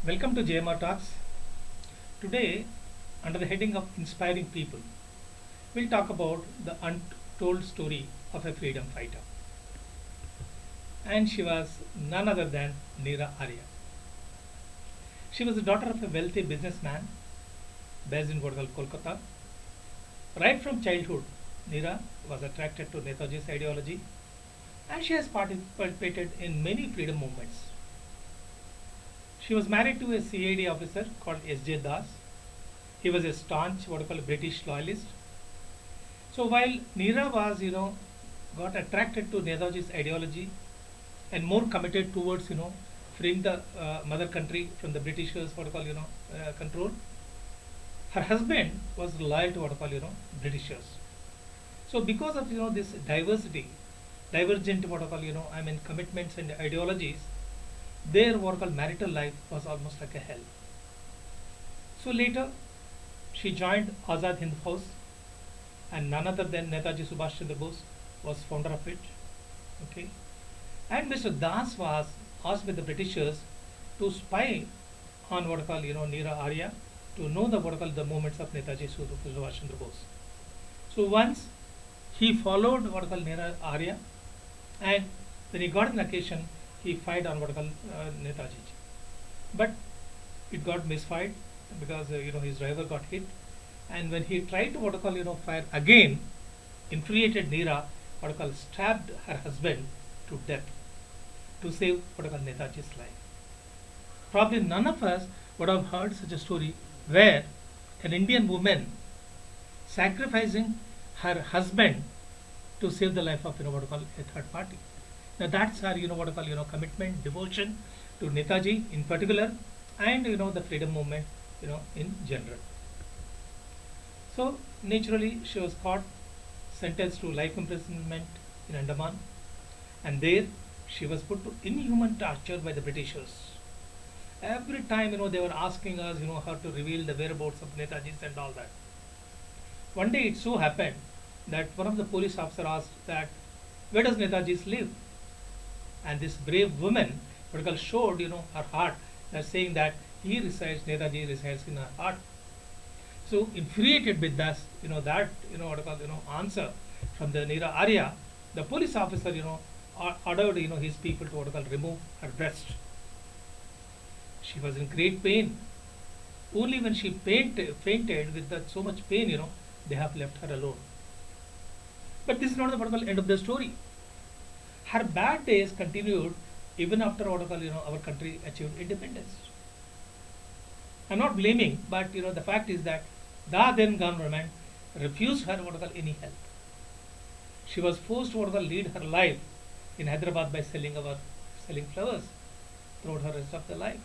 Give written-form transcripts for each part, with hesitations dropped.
Welcome to JMR Talks. Today, under the heading of Inspiring People, we'll talk about the untold story of a freedom fighter. And she was none other than Neera Arya. She was the daughter of a wealthy businessman based in what Kolkata. Right from childhood, Neera was attracted to Netaji's ideology and she has participated in many freedom movements. She was married to a CID officer called S.J. Das. He was a staunch, British loyalist. So while Neera was, got attracted to Netaji's ideology and more committed towards, freeing the mother country from the Britishers, control, her husband was loyal to Britishers. So because of, this diversity, divergent, commitments and ideologies, their marital life was almost like a hell. So later, she joined Azad Hind Force, and none other than Netaji Subhash Chandra Bose was founder of it. Okay, and Mr. Das was asked by the Britishers to spy on Neera Arya to know the movements of Netaji Subhash Chandra Bose. So once he followed Neera Arya, and when he got an occasion, he fired on Netaji, but it got misfired because his driver got hit, and when he tried to fire again, infuriated Neera stabbed her husband to death to save Netaji's life. Probably none of us would have heard such a story where an Indian woman sacrificing her husband to save the life of a third party. Now that's our commitment, devotion to Netaji in particular, and the freedom movement in general. So naturally she was caught, sentenced to life imprisonment in Andaman, and there she was put to inhuman torture by the Britishers. Every time they were asking us how to reveal the whereabouts of Netaji's and all that. One day it so happened that one of the police officers asked that where does Netaji's live? And this brave woman showed her heart, saying that he resides, Netaji resides in her heart. So infuriated with this, answer from the Neera Arya, the police officer ordered his people to remove her breast. She was in great pain. Only when she fainted with that so much pain, they have left her alone. But this is not the end of the story. Her bad days continued even after our country achieved independence. I'm not blaming, but the fact is that the then government refused her any help. She was forced to lead her life in Hyderabad by selling flowers throughout her rest of the life.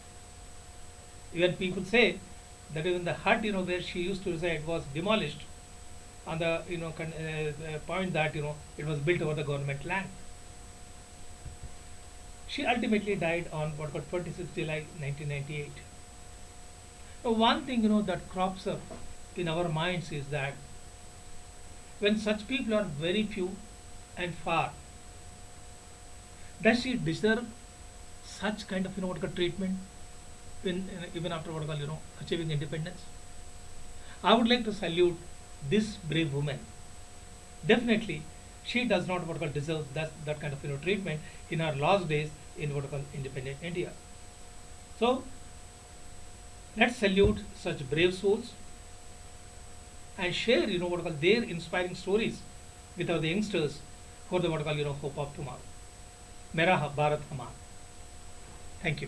Even people say that even the hut where she used to reside was demolished on the point that it was built over the government land. She ultimately died on 26th July 1998. Now, one thing that crops up in our minds is that when such people are very few and far, does she deserve such kind of treatment even after achieving independence? I would like to salute this brave woman. Definitely, she does not deserve that kind of treatment in her last days in independent India. So let's salute such brave souls and share their inspiring stories with the youngsters for the hope of tomorrow. Mera Bharat Hamar. Thank you.